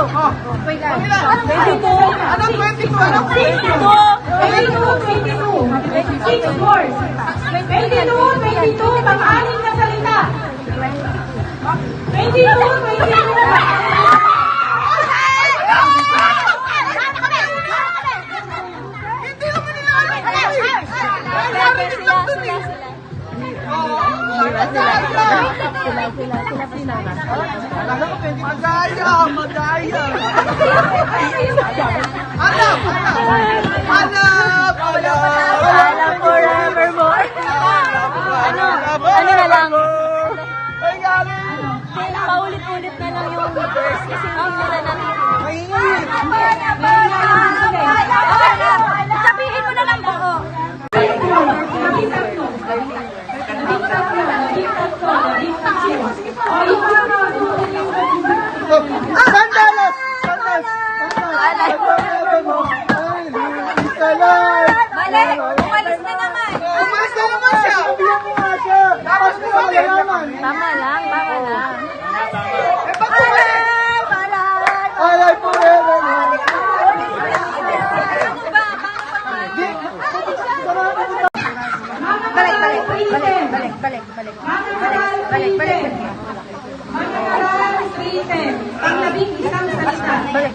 Wait lang. 22. Anong 22? Anong 22. 22. 22. Pang-anim na salita. 22. Madaya! Hanap forevermore. Ano na lang? Ay, galing! Paulit-ulit na lang yung verse kasi hindi nila natin. Sabihin mo na lang po. Sandalas! Balik! Umalis na naman! Umalis na naman siya! Tapos mo sa yaman! Tama lang. Alay forever!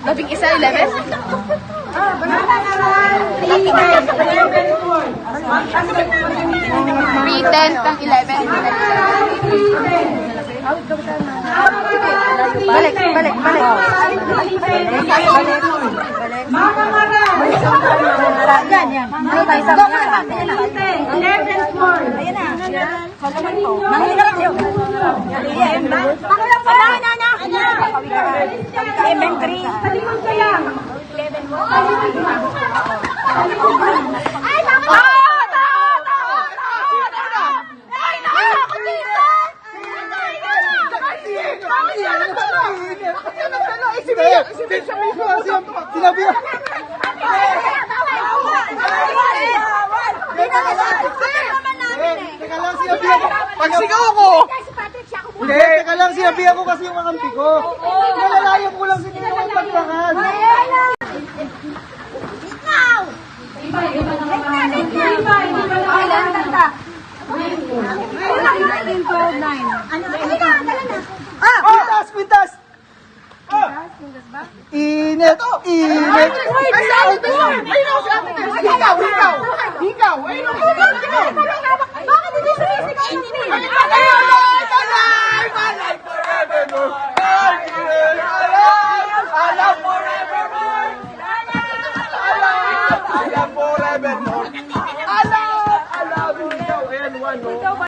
Labing isa, 11? Pre-10 ang 11. Balik. Yan. Ano tayo sa mga? 11 more. Ayan na. Mangilang kayo. Elementary. Talikod ka lang. 11 mo. Ay, tama! Sinabi yan! Teka lang, sinabi ako. Pag sigaw ako! Hindi, teka lang, sinabi ako kasi yung makampi ko. Nalalayan ko lang sa inyo ang pagpakan. Quintas! Init! Hikaw! Bakit hindi sumisigaw? Alam!